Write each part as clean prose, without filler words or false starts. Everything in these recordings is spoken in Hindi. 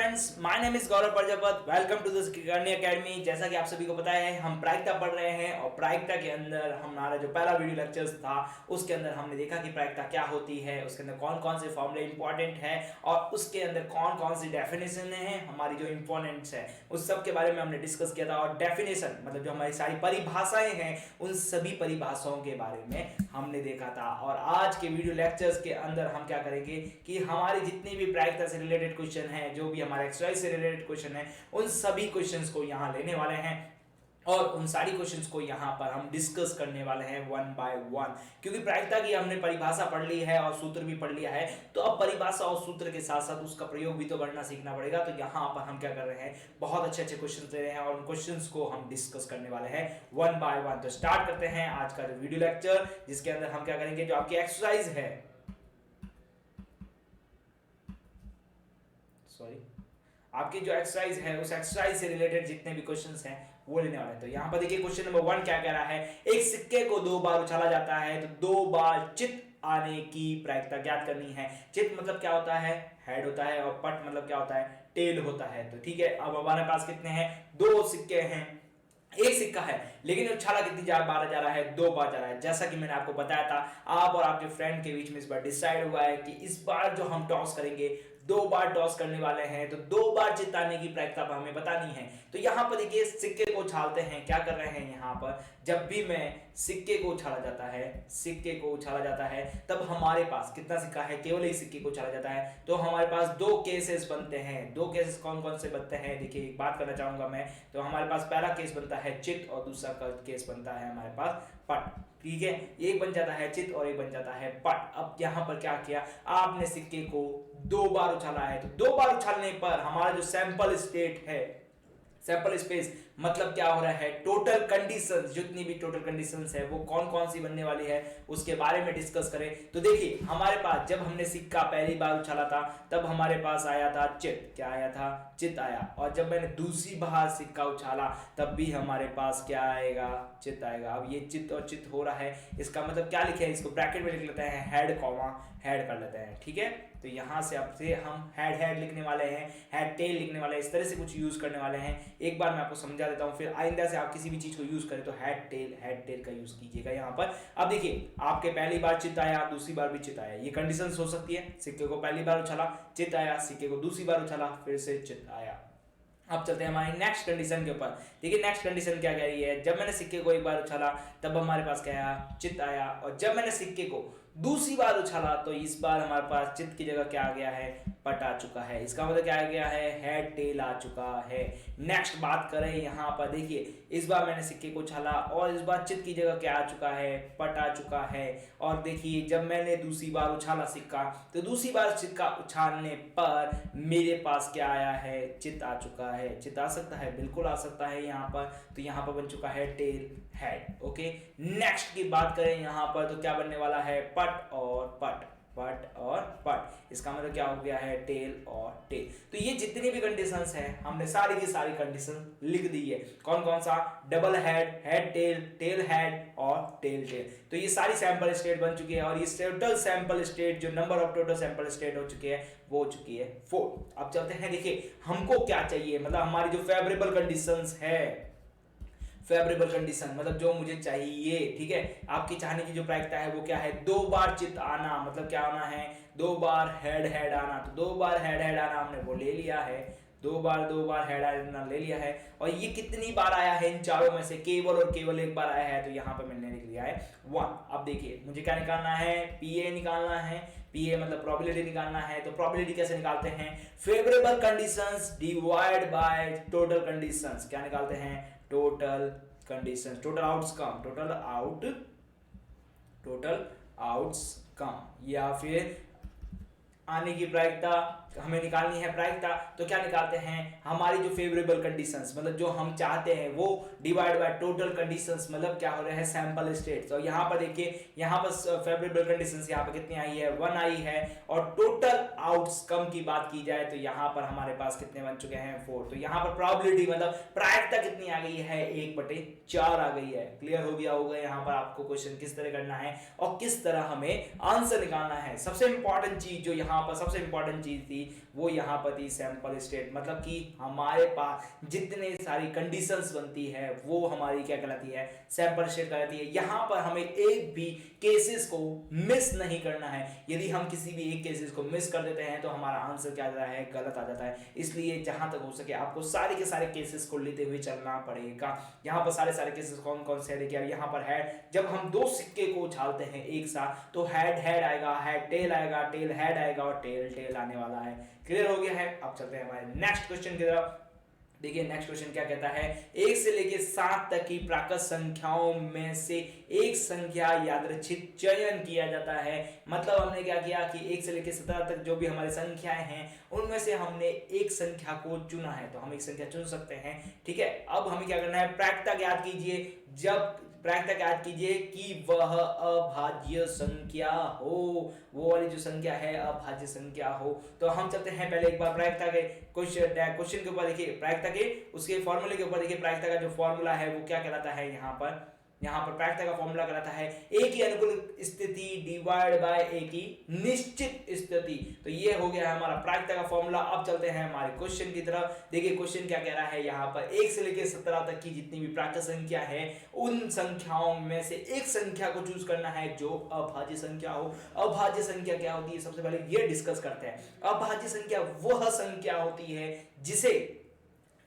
Friends, my name is Gaurav Prajapat. Welcome to this Karni academy. जैसा कि आप सभी को पता है, हम प्रायिकता पढ़ रहे हैं और प्रायिकता के अंदर हमारा जो पहला वीडियो लेक्चर्स था उसके अंदर हमने देखा कि प्रायिकता क्या होती है, उसके अंदर कौन कौन से फॉर्मूले इंपॉर्टेंट है और उसके अंदर कौन कौन सी डेफिनेशन है, हमारी जो इंपॉर्टेंट्स है उस सब के बारे में हमने डिस्कस किया था। और डेफिनेशन मतलब जो हमारी सारी परिभाषाएं हैं उन सभी परिभाषाओं के बारे में हमने देखा था। और आज के वीडियो लेक्चर्स के अंदर हम क्या करेंगे कि हमारी जितनी भी प्रायिकता से रिलेटेड क्वेश्चन है, जो भी हमारे एक्सरसाइज से रिलेटेड क्वेश्चन है, उन सभी क्वेश्चंस को यहाँ लेने वाले हैं और उन सारी क्वेश्चंस को यहाँ पर हम डिस्कस करने वाले हैं वन बाय वन। क्योंकि प्रायिकता की हमने परिभाषा पढ़ ली है और सूत्र भी पढ़ लिया है, तो अब परिभाषा और सूत्र के साथ साथ उसका प्रयोग भी तो करना सीखना पड़ेगा। तो यहाँ पर हम क्या कर रहे हैं, बहुत अच्छे अच्छे क्वेश्चन ले रहे हैं और उन क्वेश्चंस को हम डिस्कस करने वाले हैं वन बाय वन। तो स्टार्ट करते हैं आज का जो वीडियो लेक्चर, जिसके अंदर हम क्या करेंगे, जो आपकी एक्सरसाइज है, आपकी जो एक्सरसाइज है उस एक्सरसाइज से रिलेटेड जितने भी क्वेश्चंस हैं वो लेने वाले हैं। तो यहाँ पर देखिए क्वेश्चन नंबर 1 क्या कह रहा है, एक सिक्के को 2 बार उछाला जाता है तो 2 बार चित आने की प्रायिकता ज्ञात करनी है। चित मतलब क्या होता है, हेड होता है, और पट मतलब क्या होता है, टेल होता है। तो ठीक है, अब हमारे पास कितने हैं, 2 सिक्के हैं, एक सिक्का है, लेकिन उछाला कितनी बार जा रहा है, 2 बार जा रहा है। जैसा कि मैंने आपको बताया था, आप और आपके फ्रेंड के बीच में इस बार डिसाइड हुआ है कि इस बार जो हम टॉस करेंगे 2 बार टॉस करने वाले हैं, तो 2 बार जिताने की प्रायिकता हमें बतानी है। तो यहाँ पर देखिए सिक्के को उछालते हैं, क्या कर रहे हैं यहाँ पर, जब भी मैं सिक्के को उछाला जाता है, सिक्के को उछाला जाता है, तब हमारे पास कितना सिक्का है, केवल एक सिक्के को उछाला जाता है, तो हमारे पास 2 केसेस बनते हैं। 2 केसेस कौन कौन से बनते हैं, देखिए एक बात करना चाहूंगा मैं। तो हमारे पास पहला केस बनता है चित और दूसरा केस बनता है हमारे पास पट। ठीक है, एक बन जाता है चित और एक बन जाता है पट। अब यहाँ पर क्या किया, आपने सिक्के को 2 बार उछाला है, तो 2 बार उछालने पर हमारा जो सैंपल स्टेट है, सैंपल स्पेस मतलब क्या हो रहा है, टोटल कंडीशंस, जितनी भी टोटल कंडीशंस है वो कौन कौन सी बनने वाली है उसके बारे में डिस्कस करें। तो देखिए हमारे पास जब हमने सिक्का पहली बार उछाला था तब हमारे पास आया था चित, क्या आया था, चित आया। और जब मैंने दूसरी बार सिक्का उछाला तब भी हमारे पास क्या आएगा, चित आएगा। अब ये चित और चित हो रहा है, इसका मतलब क्या लिखे हैं, इसको ब्रैकेट में लिख लेते हैं, हेड कॉमा हेड कर लेते हैं। ठीक है, तो यहां से अब से हम हेड हेड लिखने वाले हैं, हेड टेल लिखने वाले हैं, इस तरह से कुछ यूज करने वाले हैं। एक बार मैं आपको समझा देता हूं, फिर आइंदा से आप किसी भी चीज को यूज करें तो हेड टेल का यूज कीजिएगा यहाँ पर। अब देखिए आपके पहली बार चित आया, दूसरी बार भी चित आया, ये कंडीशंस हो सकती है। सिक्के को पहली बार उछाला, चित आया, सिक्के को दूसरी बार उछाला, फिर से चित आया। अब चलते हैं हमारी नेक्स्ट कंडीशन के ऊपर। देखिए नेक्स्ट कंडीशन क्या कह रही है, जब मैंने सिक्के को एक बार उछाला तब हमारे पास क्या आया, चित आया, और जब मैंने सिक्के को दूसरी बार उछाला तो इस बार हमारे पास चित की जगह क्या आ गया है, पट आ चुका है। इसका मतलब क्या आ गया है, हेड टेल आ चुका है। नेक्स्ट बात करें यहाँ पर, देखिए इस बार मैंने सिक्के को उछाला और इस बार चित की जगह क्या आ चुका है, पट आ चुका है। और देखिए जब मैंने दूसरी बार उछाला सिक्का, तो दूसरी बार सिक्का उछालने पर मेरे पास क्या आया है, चित आ चुका है। चित आ सकता है, बिल्कुल आ सकता है यहाँ पर। तो यहाँ पर बन चुका है टेल हेड। ओके, नेक्स्ट की बात करें यहाँ पर तो क्या बनने वाला है, पट और पट, पट और पट। इसका मतलब क्या हो गया है, टेल और टेल। तो ये जितनी भी कंडीशंस हैं हमने सारी की सारी कंडीशन लिख दी है। कौन कौन सा, double head, head tail, tail head और टेल टेल। तो ये सारी सैंपल स्टेट बन चुकी है और ये टोटल सैंपल स्टेट, जो number of total sample state हो चुकी है वो हो चुकी है 4। अब चलते हैं, देखिए हमको क्या चाहिए, मतलब हमारी जो फेवरेबल कंडीशंस है, फेवरेबल कंडीशन मतलब जो मुझे चाहिए। ठीक है, आपकी चाहने की जो प्रायिकता है वो क्या है, 2 बार चित आना, मतलब क्या आना है, 2 बार हेड हेड आना। तो 2 बार हेड हेड आना हमने वो ले लिया है, 2 बार हेड आना ले लिया है। और ये कितनी बार आया है, इन चारों में से केवल और केवल एक बार आया है, तो यहाँ पे मैंने लिख लिया है 1। अब देखिए मुझे क्या निकालना है, पीए निकालना है। पीए मतलब प्रोबेबिलिटी निकालना है। तो प्रोबेबिलिटी कैसे निकालते हैं, favourable conditions divide by total conditions. क्या निकालते हैं, total conditions, total outcome, total outcome, या फिर आने की प्रायिकता हमें निकालनी है प्रायिकता। तो क्या निकालते हैं, हमारी जो फेवरेबल कंडीशंस मतलब जो हम चाहते हैं वो डिवाइड बाय टोटल कंडीशंस, मतलब क्या हो रहा है, सैंपल स्टेट्स। और यहाँ पर देखिए, यहाँ पर फेवरेबल कंडीशंस यहाँ पर कितनी आई है, 1 आई है। और टोटल आउटकम की बात की जाए तो यहाँ पर हमारे पास कितने बन चुके हैं, 4। तो यहाँ पर प्रोबेबिलिटी मतलब प्रायिकता कितनी आ गई है, 1/4 आ गई है। क्लियर हो गया होगा यहाँ पर आपको क्वेश्चन किस तरह करना है और किस तरह हमें आंसर निकालना है। सबसे इंपॉर्टेंट चीज जो यहाँ पर सबसे इंपॉर्टेंट चीज थी वो यहाँ पर थी सैंपल स्टेट, मतलब कि हमारे पास जितने सारी कंडीशंस बनती है वो हमारी क्या कहलाती है, सैंपल स्टेट कहलाती है। यहाँ पर हमें एक भी केसेस को मिस नहीं करना है। यदि हम किसी भी एक केसेस को मिस कर देते हैं तो हमारा आंसर क्या आ जाता है, गलत आ जाता है। इसलिए जहां तक हो सके आपको सारे के सारे केसेस को लेते हुए चलना पड़ेगा। यहाँ पर सारे केसेस कौन कौन से हैं, देखिए यहाँ पर हेड, जब हम दो सिक्के को उछालते हैं एक साथ तो हेड हेड आएगा, हेड टेल आएगा, टेल हेड आएगा और टेल टेल आने वाला है। क्लियर हो गया है। अब चलते हैं हमारे नेक्स्ट क्वेश्चन की तरफ। देखिए नेक्स्ट क्वेश्चन क्या कहता है, 1 से लेके 7 तक की प्राकृत संख्याओं में से एक संख्या यादृच्छिक चयन किया जाता है। मतलब हमने क्या किया कि 1 से लेके 17 तक जो भी हमारी संख्याएं हैं उनमें से हमने एक संख्या को चुना है, तो हम एक संख्या चुन सकते हैं। ठीक है, अब हमें क्या करना है, प्रायिकता ज्ञात कीजिए। जब प्रायिकता ज्ञात कीजिए कि वह अभाज्य संख्या हो, वो वाली जो संख्या है अभाज्य संख्या हो। तो हम चलते हैं पहले एक बार प्रायिकता के क्वेश्चन के ऊपर। देखिए प्रायिकता के उसके फॉर्मूले के ऊपर, देखिए प्रायिकता का जो फॉर्मूला है वो क्या कहलाता है, यहाँ पर प्रायिकता का फॉर्मूला कहलाता है ए की अनुकूल स्थिति डिवाइड बाय ए की निश्चित स्थिति। तो ये हो गया हमारा प्रायिकता का फॉर्मूला। अब चलते हैं हमारे क्वेश्चन की तरफ। देखिए क्वेश्चन क्या कह रहा है, यहाँ पर 1 से लेकर 17 तक की जितनी भी प्राकृत संख्या है उन संख्याओं में से एक संख्या को चूज करना है जो अभाज्य संख्या हो। अभाज्य संख्या क्या होती है, सबसे पहले ये डिस्कस करते हैं। अभाज्य संख्या वह संख्या होती है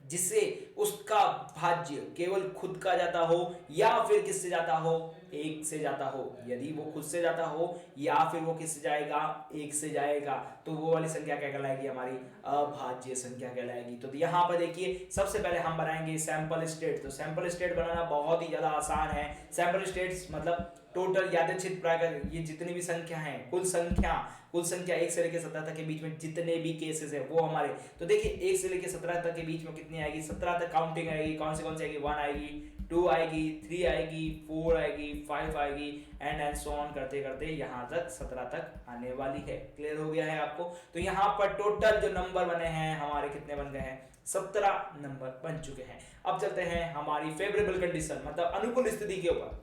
जिससे उसका भाज्य केवल खुद का जाता हो या फिर किससे जाता हो, एक से जाता हो। यदि वो खुद से जाता हो या फिर वो किससे जाएगा, एक से जाएगा, तो वो वाली संख्या क्या कहलाएगी, हमारी अभाज्य संख्या कहलाएगी। तो यहाँ पर देखिए सबसे पहले हम बनाएंगे सैंपल स्टेट। तो सैंपल स्टेट बनाना बहुत ही ज्यादा आसान है। सैंपल स्टेट्स मतलब टोटल यादृच्छिक प्राकृत, ये जितनी भी संख्या है, कुल संख्या 1 से लेकर 17 तक के बीच में जितने भी केसेस है वो हमारे। तो देखिए 1 से लेकर 17 तक के बीच में कितनी आएगी, 17 तक काउंटिंग आएगी। कौन सी आएगी, 1 आएगी, 2 आएगी, 3 आएगी, 4 आएगी, 5 आएगी एंड सो ऑन करते करते यहाँ तक 17 तक आने वाली है। क्लियर हो गया है आपको। तो यहाँ पर टोटल जो नंबर बने हैं हमारे कितने बन गए हैं, 17 नंबर बन चुके हैं। अब चलते हैं हमारी फेवरेबल कंडीशन मतलब अनुकूल स्थिति के ऊपर।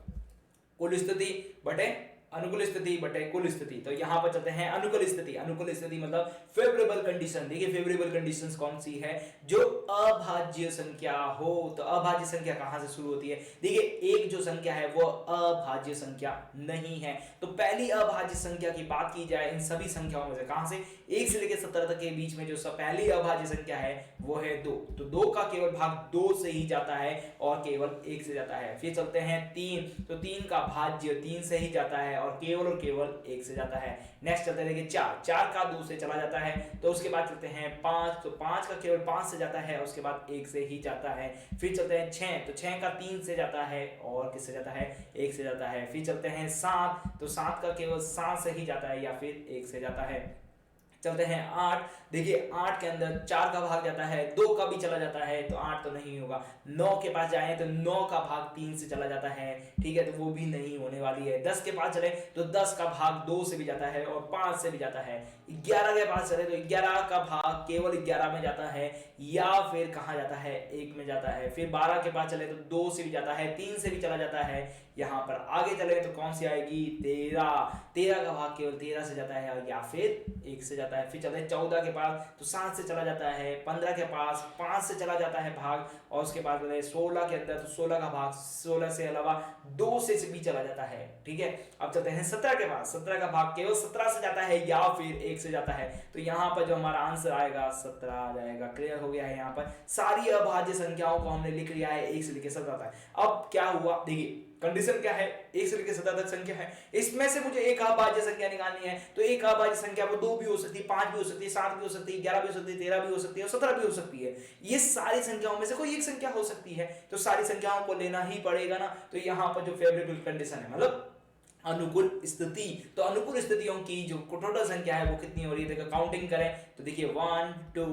कुल स्थिति बटे अनुकूल स्थिति बटे कुल स्थिति। तो यहाँ पर चलते हैं अनुकूल स्थिति। अनुकूल स्थिति मतलब फेवरेबल कंडीशन। देखिए फेवरेबल कंडीशंस कौन सी है, जो अभाज्य संख्या हो। तो अभाज्य संख्या कहाँ से शुरू होती है, देखिए एक जो संख्या है वो अभाज्य संख्या नहीं है। तो पहली अभाज्य संख्या की बात की जाए इन सभी संख्याओं में से, कहाँ से, 1 से लेकर 17 तक के बीच में जो पहली अभाज्य संख्या है वो है 2। तो 2 का केवल भाग 2 से ही जाता है और केवल 1 से जाता है। फिर चलते हैं 3, तो 3 का भाज्य 3 से ही जाता है और केवल 1 से जाता है। नेक्स्ट चलते हैं 4 का 2 से चला जाता है। तो उसके बाद चलते हैं 5, तो 5 का केवल 5 से जाता है, उसके बाद 1 से ही जाता है। फिर चलते हैं 6, तो 6 का 3 से जाता है और किससे जाता है, 1 से जाता है। फिर चलते हैं 7, तो 7 का केवल 7 से ही जाता है या फिर 1 से जाता है। चलते हैं 8, देखिए 8 के अंदर 4 का भाग जाता है, 2 का भी चला जाता है तो 8 तो नहीं होगा। 9 के पास जाए तो 9 का भाग 3 से चला जाता है, ठीक है, तो वो भी नहीं होने वाली है। 10 के पास चले तो 10 का भाग 2 से भी जाता है और 5 से भी जाता है। 11 के पास चले तो 11 का भाग केवल 11 में जाता है या फिर कहाँ जाता है, 1 में जाता है। फिर 12 के पास चले तो 2 से भी जाता है, 3 से भी चला जाता है। यहाँ पर आगे चले तो कौन सी आएगी, 13 का भाग केवल 13 से जाता है या फिर 1 से जाता है। फिर चलते हैं 14 के पास तो 7 से चला जाता है। 15 के पास 5 से चला जाता है भाग और उसके बाद 16 के अंदर तो 16 का भाग 16 से अलावा 2 से भी चला जाता है, ठीक है। अब चलते हैं 17 के पास, 17 का भाग केवल 17 से जाता है या फिर 1 से जाता है। तो यहाँ पर जो हमारा आंसर आएगा 17 आ जाएगा। क्लियर हो गया है। यहाँ पर सारी अभाज्य संख्याओं को हमने लिख लिया है 1 से लेकर 17 तक। अब क्या हुआ, देखिए कंडीशन क्या है, 1 से लेकर 17 तक संख्या है, इसमें से मुझे एक अभाज्य संख्या निकालनी है। तो एक अभाज्य संख्या वो 2 भी हो सकती है, 5 भी हो सकती है, 7 भी हो सकती है, 11 भी हो सकती है, 13 भी हो सकती है और 17 भी हो सकती है। ये सारी संख्याओं में से कोई एक संख्या हो सकती है, तो सारी संख्याओं को लेना ही पड़ेगा ना। तो यहाँ पर जो फेवरेबल कंडीशन है मतलब अनुकूल स्थिति, तो अनुकूल स्थितियों की जो टोटल संख्या है वो कितनी हो रही है, देखो काउंटिंग करें तो देखिए 1 2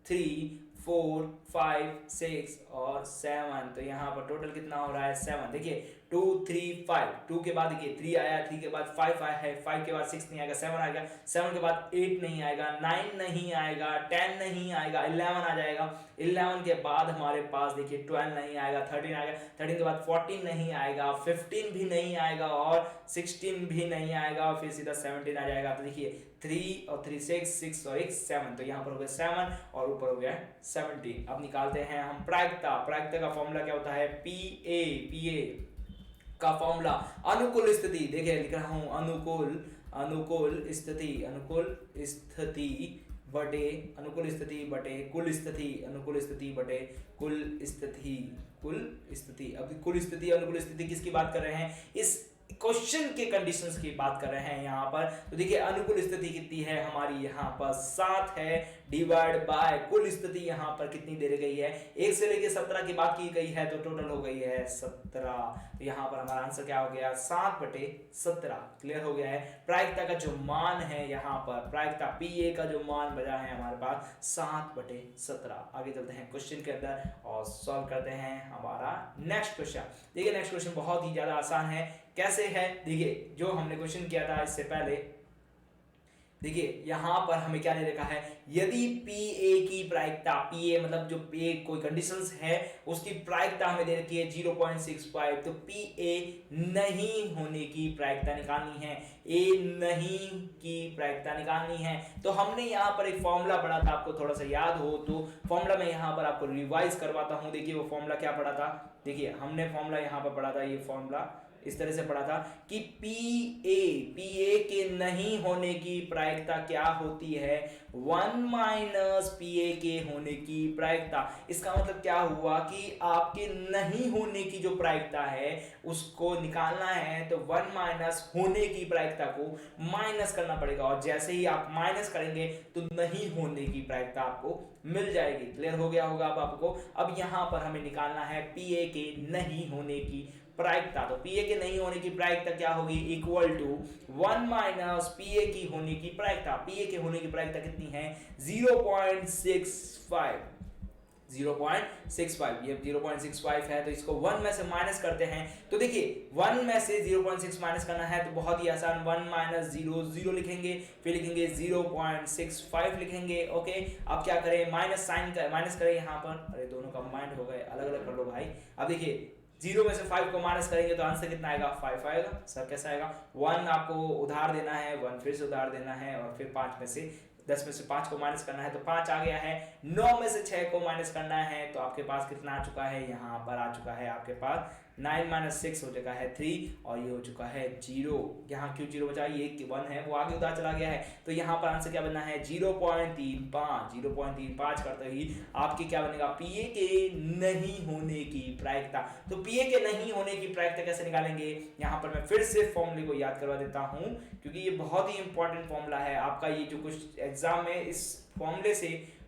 3 4 5 6 और 7। तो यहाँ पर टोटल कितना हो रहा है, 7। देखिए 2 3 5, 2 के बाद देखिए 3 आया, 3 के बाद 5 आया है, 5 के बाद 6 नहीं आएगा, 7 आएगा, 7 के बाद 8 नहीं आएगा, 9 नहीं आएगा, 10 नहीं आएगा, 11 आ जाएगा, 11 के बाद हमारे पास देखिए 12 नहीं आएगा, 13 आएगा, 13 के बाद 14 नहीं आएगा, 15 भी नहीं आएगा और 16 भी नहीं आएगा, फिर सीधा 17 आ जाएगा। तो देखिए 3 और 3 6 और 1 7, तो यहाँ पर हो गया 7 और ऊपर हो गया 17। अब निकालते हैं हम प्रायिकता। प्रायिकता का फॉर्मूला क्या होता है? पीए का फॉर्मूला अनुकूल स्थिति, देखिए लिख रहा हूं अनुकूल स्थिति बटे अनुकूल स्थिति बटे कुल स्थिति, अनुकूल स्थिति बटे कुल स्थिति। अब कुल स्थिति अनुकूल स्थिति किसकी बात कर रहे हैं? इस क्वेश्चन के कंडीशंस की बात कर रहे हैं यहाँ पर। तो देखिए अनुकूल स्थिति कितनी है हमारी, यहाँ पर 7 है, डिवाइड बाय कुल स्थिति यहाँ पर कितनी दे गई है, 1 से लेके 17 की बात की गई है, तो टोटल हो गई है 17। तो यहाँ पर हमारा आंसर क्या हो गया? 7/17। क्लियर हो गया है। प्रायिकता का जो मान है यहाँ पर, प्रायिकता पीए का जो मान बचा है हमारे पास 7/17। आगे चलते हैं क्वेश्चन के अंदर और सॉल्व करते हैं हमारा नेक्स्ट क्वेश्चन। देखिए नेक्स्ट क्वेश्चन बहुत ही ज्यादा आसान है। कैसे है? देखिए जो हमने क्वेश्चन किया था इससे पहले, देखिए यहां पर हमें क्या दे रखा है, यदि पीए की प्रायिकता, पीए मतलब जो पीए कोई कंडीशंस है उसकी प्रायिकता हमें दे रखी है 0.65, तो पीए नहीं होने की प्रायिकता निकालनी है, ए नहीं की प्रायिकता निकालनी है। तो हमने यहाँ पर एक फॉर्मूला पढ़ा था, आपको थोड़ा सा याद हो तो फॉर्मूला मैं यहाँ पर आपको रिवाइज करवाता हूँ। देखिए वो फॉर्मूला क्या पढ़ा था, देखिए हमने फॉर्मूला यहाँ पर पढ़ा था, ये फॉर्मूला इस तरह से पढ़ा था कि पीए के नहीं होने की प्रायिकता क्या होती है? 1 माइनस पीए के होने की प्रायिकता। इसका मतलब क्या हुआ कि आपके नहीं होने की जो प्रायिकता है उसको निकालना है, तो 1 माइनस होने की प्रायिकता को माइनस करना पड़ेगा, और जैसे ही आप माइनस करेंगे तो नहीं होने की प्रायिकता आपको मिल जाएगी। क्लियर हो गया होगा अब आपको। अब यहाँ पर हमें निकालना है पीए के नहीं होने की प्रायिकता। तो पीए के नहीं होने की प्रायिकता क्या होगी? इक्वल टू 1 माइनस पीए की होने की प्रायिकता। पीए के होने की प्रायिकता कितनी है? 0.65। 0.65, ये 0.65 है, तो इसको 1 में से माइनस करते हैं। तो देखिए 1 में से 0.6 माइनस करना है तो बहुत ही आसान, 1 माइनस 0 लिखेंगे, फिर लिखेंगे 0.65 लिखेंगे। ओके, अब क्या करें? माइनस साइन कर, माइनस करें यहाँ पर, अरे दोनों कंबाइंड हो गए, अलग अलग कर लो भाई। अब देखिए 0 में से 5 को माइनस करेंगे तो आंसर कितना आएगा? 5 आएगा। सर कैसा आएगा? 1 आपको उधार देना है, 1 फिर से उधार देना है, और फिर 5 में से 10 में से 5 को माइनस करना है तो 5 आ गया है। 9 में से 6 को माइनस करना है तो आपके पास कितना आ चुका है? यहाँ पर आ चुका है आपके पास 9 माइनस 6 हो चुका है 3, और ये हो चुका है 0। यहाँ क्यों 0 बचा? ये 1 है, वो आगे उधर चला गया है, तो यहाँ पर आंसर क्या बनना है? 0.35। 0.35 करते ही आपकी क्या बनेगा? पीए के नहीं होने की प्रायिकता। तो पीए के नहीं होने की प्रायिकता कैसे निकालेंगे? यहाँ पर मैं फिर से फॉर्मूले को याद करवा देता हूँ, क्योंकि ये बहुत ही इंपॉर्टेंट फॉर्मूला है आपका। ये जो कुछ एग्जाम में इस फॉर्मूले से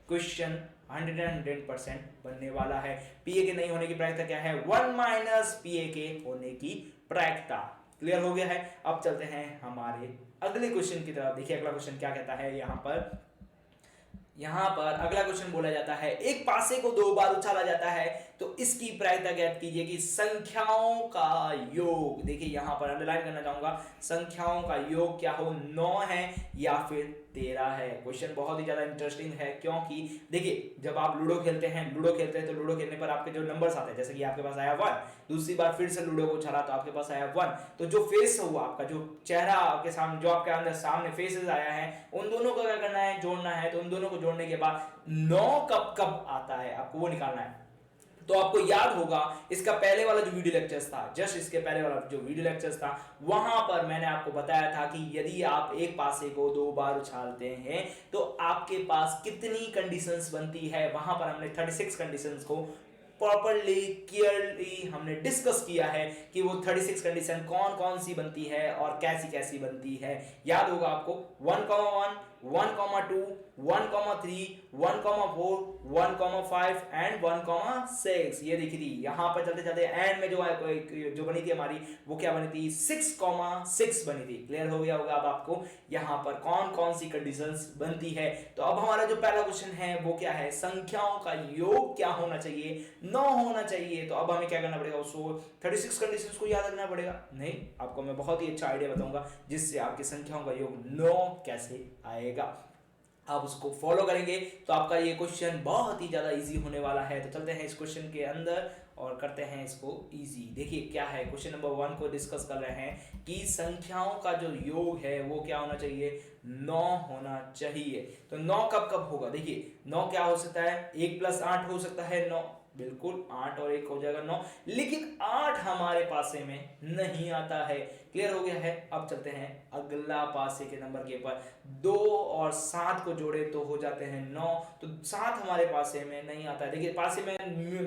क्वेश्चन 100% बनने वाला है। पीए के नहीं होने की प्रायिकता क्या है? 1 माइनस पीए के होने की प्रायिकता। क्लियर हो गया है। अब चलते हैं हमारे अगले क्वेश्चन की तरफ। देखिए अगला क्वेश्चन क्या कहता है। यहाँ पर अगला क्वेश्चन बोला जाता है, एक पासे को 2 बार उछाला जाता है तो इसकी प्रायिकता ज्ञात कीजिए कि संख्याओं का योग। देखिए यहाँ पर अंडरलाइन करना चाहूंगा, संख्याओं का योग क्या हो? 9 है या फिर 13 है। क्वेश्चन बहुत ही ज्यादा इंटरेस्टिंग है, क्योंकि देखिए जब आप लूडो खेलते हैं तो लूडो खेलने पर आपके जो नंबर्स आते हैं, जैसे कि आपके पास आया 1, दूसरी बार फिर से लूडो को उछाला तो आपके पास आया 1, तो जो फेस हुआ आपका, जो चेहरा आपके सामने, जो आपके अंदर सामने फेसेस आया है, उन दोनों को क्या करना है? जोड़ना है। तो उन दोनों को जोड़ने के बाद 9 कब आता है आपको वो निकालना है। तो आपको याद होगा इसका पहले वाला जो वीडियो लेक्चर्स था, जस्ट इसके पहले वाला जो वीडियो लेक्चर्स था, वहां पर मैंने आपको बताया था कि यदि आप एक पासे को 2 बार उछालते हैं तो आपके पास कितनी कंडीशंस बनती है। वहां पर हमने 36 कंडीशंस को प्रॉपर्ली क्लियरली हमने डिस्कस किया है कि वो 36 कंडीशन कौन कौन सी बनती है और कैसी कैसी बनती है। याद होगा आपको 1,1, 1,2, 1,3, 1,4, 1,5 एंड 1,6 ये देखी थी। यहाँ पर चलते चलते एंड में जो बनी थी हमारी, वो क्या बनी थी? 6,6 बनी थी। क्लियर हो गया होगा अब आपको यहाँ पर कौन कौन सी कंडीशंस बनती है। तो अब हमारा जो पहला क्वेश्चन है वो क्या है? संख्याओं का योग क्या होना चाहिए 9 होना चाहिए। तो अब हमें क्या करना पड़ेगा, उसको 36 कंडीशंस को याद रखना पड़ेगा। नहीं, आपको मैं बहुत ही अच्छा आइडिया बताऊंगा जिससे आपकी संख्याओं का योग 9 कैसे आएगा। आप उसको फॉलो करेंगे तो आपका ये क्वेश्चन बहुत ही ज़्यादा इजी होने वाला है। तो चलते हैं इस क्वेश्चन के अंदर और करते हैं इसको इजी। देखिए क्या है, क्वेश्चन नंबर 1 को डिस्कस कर रहे हैं कि संख्याओं का जो योग है वो क्या होना चाहिए, 9 होना चाहिए। तो 9 कब कब होगा, देखिए 9 क्या हो सकता है, 1 + 8 हो सकता है 9, बिल्कुल 8 और 1 हो जाएगा 9, लेकिन 8 हमारे पासे में नहीं आता है। क्लियर हो गया है। अब चलते हैं अगला पासे के नंबर के ऊपर, 2 और 7 को जोड़े तो हो जाते हैं 9, तो 7 हमारे पासे में नहीं आता है। देखिए पासे में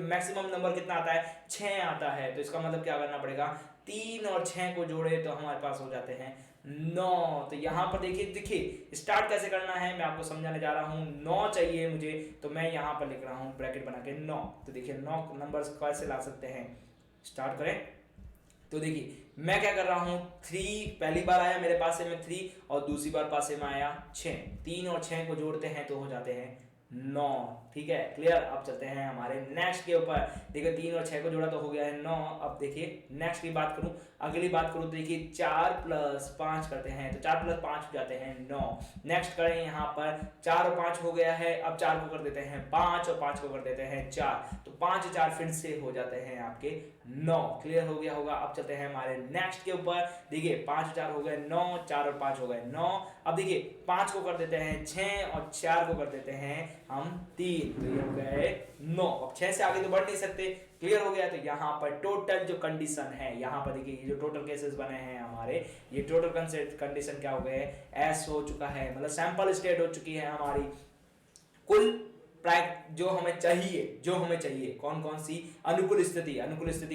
मैक्सिमम नंबर कितना आता है, 6 आता है। तो इसका मतलब क्या करना पड़ेगा, 3 और 6 को जोड़े तो हमारे पास हो जाते हैं 9। तो यहाँ पर देखिए स्टार्ट कैसे करना है मैं आपको समझाने जा रहा हूँ। 9 चाहिए मुझे, तो मैं यहाँ पर लिख रहा हूँ ब्रैकेट बना के 9। तो देखिए 9 नंबर्स कैसे ला सकते हैं, स्टार्ट करें। तो देखिए मैं क्या कर रहा हूँ, 3 पहली बार आया मेरे पास में 3 और दूसरी बार पास में आया 6, 3 और 6 को जोड़ते हैं तो हो जाते हैं 9। ठीक है, क्लियर। अब चलते हैं हमारे नेक्स्ट के ऊपर। देखिए 3 और 6 को जोड़ा तो हो गया है 9। अब देखिए नेक्स्ट की बात करूं, अगली बात करूं तो देखिए 4 + 5 करते हैं, तो 4 + 5 हो जाते हैं 9। नेक्स्ट करें यहाँ पर 4 और 5 हो गया है, अब 4 को कर देते हैं 5 और 5 को कर देते हैं 4, तो 5 और 4 फिर से हो जाते हैं आपके 9। क्लियर हो गया होगा। अब चलते हैं हमारे नेक्स्ट के ऊपर। देखिए 5 और 4 हो गए 9, 4 और 5 हो गए 9। अब देखिए 5 को कर देते हैं 6 और 4 को कर देते हैं हम 3, तो ये हो गए 9। अब 6 से आगे तो बढ़ नहीं सकते। क्लियर हो गया। तो यहाँ पर टोटल जो कंडीशन है, यहाँ पर देखिए ये जो टोटल केसेस बने हैं हमारे, ये टोटल कंडीशन क्या हो गए, एस हो चुका है, मतलब सैंपल स्टेट हो चुकी है हमारी। कुल जो हमें चाहिए कौन कौन सी अनुकूल स्थिति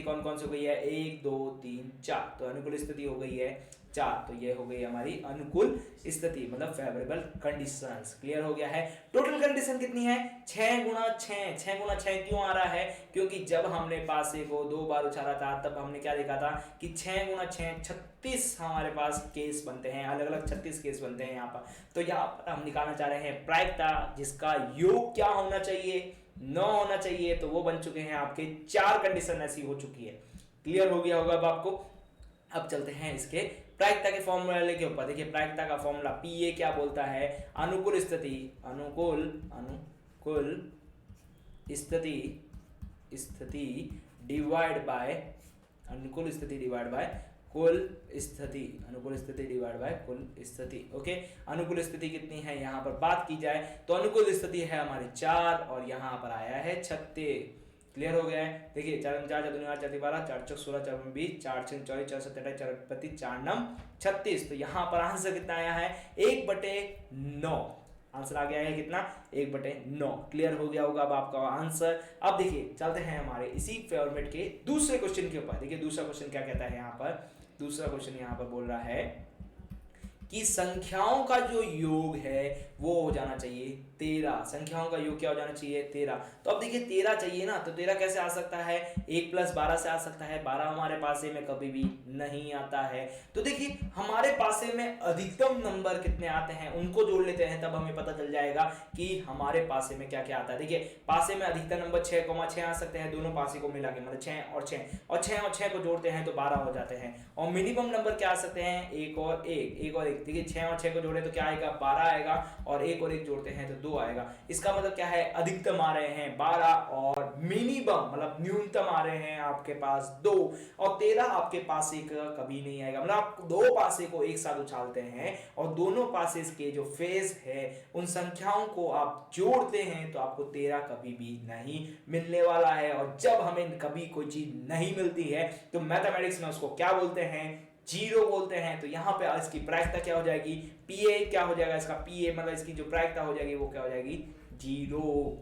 कौन कौन सी हो गई है, 1 2 3 4, तो अनुकूल स्थिति हो गई है 4, तो ये हो गई हमारी अनुकूल स्थिति मतलब फेवरेबल कंडीशंस। क्लियर हो गया है। टोटल कंडीशन कितनी है, 6 गुणा 6। 6 गुणा 6 क्यों आ रहा है, क्योंकि जब हमने पासे को 2 बार उछाला था तब हमने क्या देखा था कि 6 गुणा 6 36 हमारे पास केस बनते हैं, अलग अलग 36 केस बनते हैं यहाँ पर। तो यहाँ पर हम निकालना चाह रहे हैं प्रायिकता, जिसका योग क्या होना चाहिए, 9 होना चाहिए। तो वो बन चुके हैं आपके 4 कंडीशन ऐसी हो चुकी है। क्लियर हो गया होगा अब आपको। अब चलते हैं इसके प्रायिकता के फॉर्मूले के ऊपर। देखिए प्रायिकता का फॉर्मूला पीए क्या बोलता है, अनुकूल स्थिति डिवाइड बाय अनुकूल स्थिति डिवाइड बाय कुल स्थिति। ओके, अनुकूल स्थिति कितनी है यहाँ पर बात की जाए तो अनुकूल स्थिति है हमारी 4 और यहाँ पर आया है 36। क्लियर हो गया है। देखिए 4 4 4 12 4 12 4 4 16 4 20 4 6 24 4 7 28 4 32 4 9 36। तो यहाँ पर आंसर कितना आया है, 1/9 आंसर आ गया है कितना, 1/9। क्लियर हो गया होगा अब आपका आंसर। अब देखिए चलते हैं हमारे इसी फॉर्मेट के दूसरे क्वेश्चन के ऊपर। देखिए दूसरा क्वेश्चन क्या कहता है यहाँ पर, दूसरा क्वेश्चन यहाँ पर बोल रहा है कि संख्याओं का जो योग है वो हो जाना चाहिए 13। संख्याओं का योग क्या हो जाना चाहिए, 13। तो अब देखिए 13 चाहिए ना, तो 13 कैसे आ सकता है, 1 + 12 से आ सकता है। 12 हमारे पासे में कभी भी नहीं आता है। तो देखिए हमारे पासे में अधिकतम नंबर कितने आते हैं उनको जोड़ लेते हैं, तब हमें पता चल जाएगा कि हमारे पासे में क्या क्या आता है। देखिए पासे में अधिकतम नंबर 6,6 आ सकते हैं, दोनों पासे को मिला के, मतलब 6 और 6 और 6 और 6 को जोड़ते हैं तो 12 हो जाते हैं। और मिनिमम नंबर क्या आ सकते हैं, 1 और 1। देखिए 6 और 6 को जोड़े तो क्या आएगा, 12 आएगा, और 1 और 1 जोड़ते हैं तो 2 आएगा। इसका मतलब क्या है, अधिकतम आ रहे हैं 12 और मिनिमम मतलब न्यूनतम आ रहे हैं आपके पास 2, और 13 आपके पासे का कभी नहीं आएगा। मतलब आप दो पासे को एक साथ उछालते हैं और दोनों पासे के जो फेज है उन संख्याओं को आप जोड़ते हैं तो आपको 13 कभी भी नहीं मिलने वाला है। और जब हमें कभी कोई चीज नहीं मिलती है तो मैथमेटिक्स में उसको क्या बोलते हैं, 0 बोलते हैं। तो यहाँ पे इसकी प्रायिकता क्या हो जाएगी, पीए क्या हो जाएगा, इसका पीए मतलब इसकी जो प्रायिकता हो जाएगी वो क्या हो जाएगी, 0।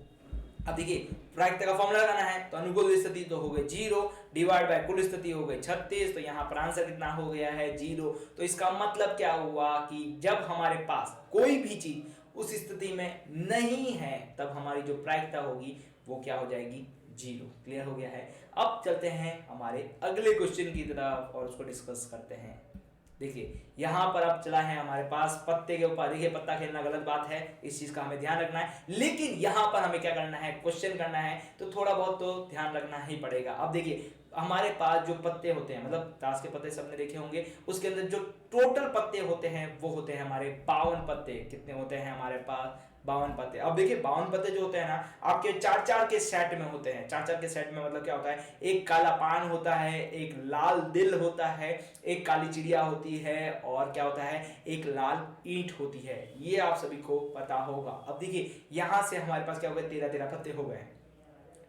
अब देखिए प्रायिकता का फॉर्मूला लगाना है, तो अनुकूल स्थिति तो हो गई 0 डिवाइड बाय कुल स्थिति हो गई 36। तो यहाँ पर आंसर कितना हो गया है, 0। तो इसका मतलब क्या हुआ कि जब हमारे पास कोई भी चीज उस स्थिति में नहीं है तब हमारी जो प्रायिकता होगी वो क्या हो जाएगी, 0। क्लियर हो गया है। अब चलते हैं हमारे अगले क्वेश्चन की तरफ और उसको डिस्कस करते हैं। देखिए यहाँ पर अब चला है हमारे पास पत्ते के ऊपर। देखिए पत्ता खेलना गलत बात है, इस चीज का हमें ध्यान रखना है, लेकिन यहाँ पर हमें क्या करना है, क्वेश्चन करना है, तो थोड़ा बहुत तो ध्यान रखना ही पड़ेगा। अब देखिए हमारे पास जो पत्ते होते हैं, मतलब ताश के पत्ते सबने देखे होंगे, उसके अंदर जो टोटल पत्ते होते हैं वो होते हैं हमारे 52 पत्ते। कितने होते हैं हमारे पास, 52 पत्ते। अब देखिए 52 पत्ते जो होते हैं ना, आपके चार चार के सेट में होते हैं। चार चार के सेट में मतलब क्या होता है, एक काला पान होता है, एक लाल दिल होता है, एक काली चिड़िया होती है, और क्या होता है, एक लाल ईंट होती है। ये आप सभी को पता होगा। अब देखिए यहां से हमारे पास क्या हो गए, 13 पत्ते हो गए।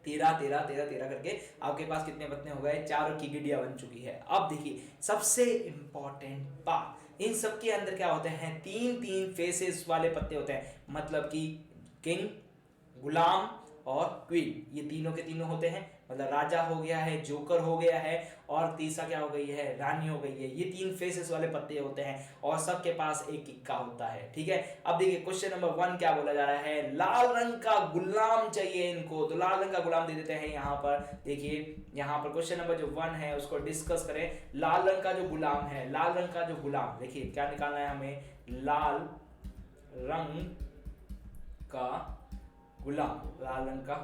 13 करके आपके पास कितने पत्ते हो गए, 4 की गिडिया बन चुकी है। अब देखिए सबसे इंपॉर्टेंट बात, इन सब के अंदर क्या होते हैं, 3 फेसेस वाले पत्ते होते हैं, मतलब कि किंग, गुलाम और क्वीन, ये तीनों के तीनों होते हैं। मतलब राजा हो गया है, जोकर हो गया है, और तीसरा क्या हो गई है, रानी हो गई है। ये 3 फेसेस वाले पत्ते होते हैं और सबके पास एक इक्का होता है। ठीक है, अब देखिए क्वेश्चन नंबर 1 क्या बोला जा रहा है, लाल रंग का गुलाम चाहिए इनको, तो लाल रंग का गुलाम दे देते हैं यहाँ पर। देखिए यहाँ पर क्वेश्चन नंबर जो 1 है उसको डिस्कस करें। लाल रंग का जो गुलाम है, लाल रंग का जो गुलाम, देखिए क्या निकालना है हमें, लाल रंग का गुलाम, लाल रंग का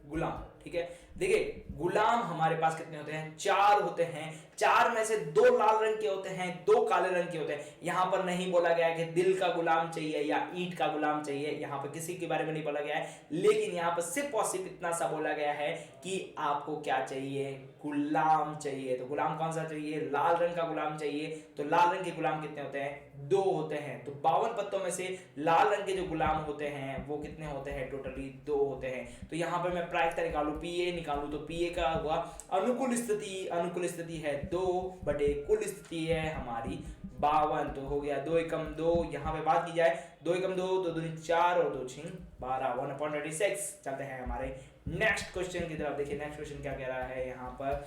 गुलाम। ठीक है, देखिए गुलाम हमारे पास कितने होते हैं, 4 होते हैं। 4 में से 2 लाल रंग के होते हैं, 2 काले रंग के होते हैं। यहां पर नहीं बोला गया है कि दिल का गुलाम चाहिए या ईंट का गुलाम चाहिए, यहां पर किसी के बारे में नहीं बोला गया है, लेकिन यहां पर सिर्फ और सिर्फ इतना सा बोला गया है कि आपको क्या चाहिए, गुलाम चाहिए। तो गुलाम कौन सा चाहिए, लाल रंग का गुलाम चाहिए। तो लाल रंग के गुलाम कितने होते हैं, 2 होते हैं। तो 52 पत्तों में से लाल रंग के जो गुलाम होते हैं वो कितने होते हैं, टोटली 2 होते हैं। तो यहाँ पर मैं प्रायिकता निकालू, पीए निकालू, तो पीए का हुआ अनुकूल स्थिति, अनुकूल स्थिति है 2 बटे कुल स्थिति है हमारी 52, तो हो गया 2 एकम 2। यहाँ पे बात की जाए 2 एकम 2, 2 दूनी 4 और 2 छिंग 12, 1/36। चलते हैं हमारे नेक्स्ट क्वेश्चन की तरफ। देखिए नेक्स्ट क्वेश्चन क्या कह रहा है, यहाँ पर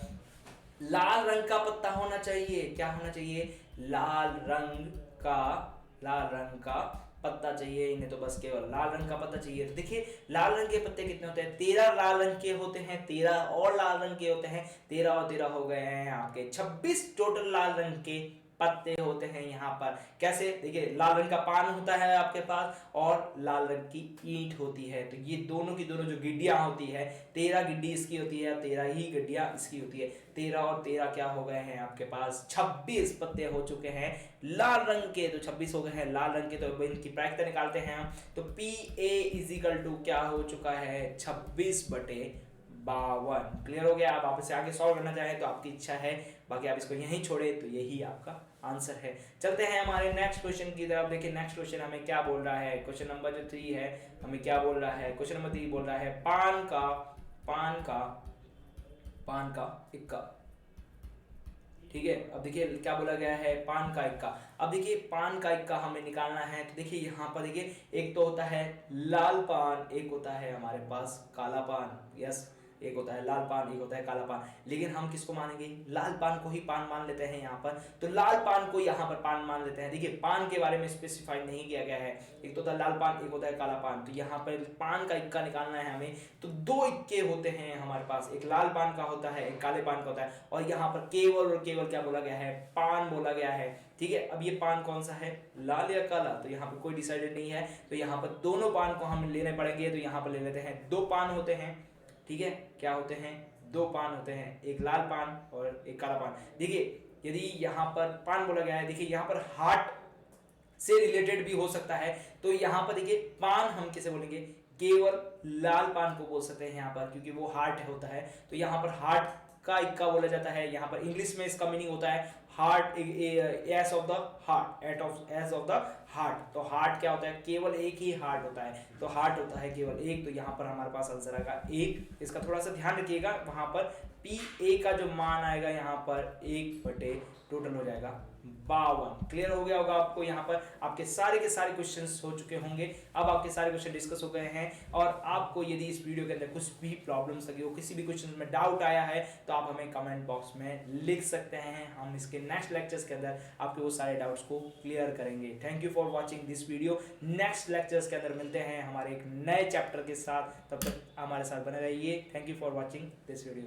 लाल रंग का पत्ता होना चाहिए। क्या होना चाहिए, लाल रंग का पत्ता चाहिए इन्हें, तो बस केवल लाल रंग का पत्ता चाहिए। तो देखिए लाल रंग के पत्ते कितने होते हैं, 13 लाल रंग के होते हैं, 13 और लाल रंग के होते हैं, 13 और 13 हो गए हैं आपके 26 टोटल लाल रंग के पत्ते होते हैं यहाँ पर। कैसे, देखिए लाल रंग का पान होता है आपके पास और लाल रंग की ईंट होती है। तो ये दोनों की दोनों जो गिड्डियां होती है, 13 गिड्डी इसकी होती है, 13 ही गिड्डियां इसकी होती है। 13 और 13 क्या हो गए हैं आपके पास, 26 पत्ते हो चुके हैं लाल रंग के। तो 26 हो गए हैं लाल रंग के, तो इनकी प्रायिकता निकालते हैं हम। तो PA इजिकल टू क्या हो चुका है, 26/52। क्लियर हो गया। आप वापस से आगे सॉल्व करना चाहें तो आपकी इच्छा है, बाकी आप इसको यहीं छोड़े तो यही आपका आंसर है। चलते हैं हमारे नेक्स्ट क्वेश्चन की तरफ। देखिए नेक्स्ट क्वेश्चन हमें क्या बोल रहा है, क्वेश्चन नंबर जो 3 है हमें क्या बोल रहा है, क्वेश्चन नंबर 3 बोल रहा है पान का इक्का। ठीक है, अब देखिए क्या बोला गया है, पान का इक्का। अब देखिए पान का इक्का हमें निकालना है। तो देखिए यहाँ पर देखिए एक तो होता है लाल पान, एक होता है हमारे पास काला पान। यस, एक होता है लाल पान, एक होता है काला पान, लेकिन हम किसको मानेंगे, लाल पान को ही पान मान लेते हैं यहाँ पर। तो लाल पान को यहाँ पर पान मान लेते हैं। देखिए पान के बारे में स्पेसिफाई नहीं किया गया है, एक तो होता है लाल पान, एक होता है काला पान। तो यहाँ पर पान का इक्का निकालना है हमें। तो 2 इक्के होते हैं हमारे पास, एक लाल पान का होता है, एक काले पान का होता है, और यहाँ पर केवल और केवल क्या बोला गया है, पान बोला गया है। ठीक है, अब ये पान कौन सा है, लाल या काला, तो यहाँ पर कोई डिसाइडेड नहीं है। तो यहाँ पर दोनों पान को हम लेने पड़ेंगे। तो यहाँ पर ले लेते हैं 2 पान होते हैं। ठीक है, क्या होते हैं, 2 पान होते हैं, एक लाल पान और एक काला पान। देखिए यदि यहाँ पर पान बोला गया है, देखिए यहाँ पर हार्ट से रिलेटेड भी हो सकता है। तो यहाँ पर देखिए पान हम किसे बोलेंगे, केवल लाल पान को बोल सकते हैं यहाँ पर, क्योंकि वो हार्ट होता है। तो यहाँ पर हार्ट का इक्का बोला जाता है। यहाँ पर इंग्लिश में इसका मीनिंग होता है heart, S of the heart, S of the heart. तो हार्ट क्या होता है, केवल एक ही हार्ट होता है, तो हार्ट होता है केवल एक। तो यहाँ पर हमारे पास आंसर आएगा 1। इसका थोड़ा सा ध्यान रखिएगा, वहां पर PA का जो मान आएगा यहाँ पर 1 बटे टोटल हो जाएगा 52। क्लियर हो गया होगा आपको। यहाँ पर आपके सारे के सारे क्वेश्चंस हो चुके होंगे। अब आपके सारे क्वेश्चन डिस्कस हो गए हैं, और आपको यदि इस वीडियो के अंदर कुछ भी प्रॉब्लम्स लगी हो, किसी भी क्वेश्चन में डाउट आया है, तो आप हमें कमेंट बॉक्स में लिख सकते हैं। हम इसके नेक्स्ट लेक्चर्स के अंदर आपके वो सारे डाउट्स को क्लियर करेंगे। Thank you for watching this video. Next lectures के अंदर मिलते हैं हमारे एक नए चैप्टर के साथ, तब तक हमारे साथ बने रहिए। Thank you for watching this video.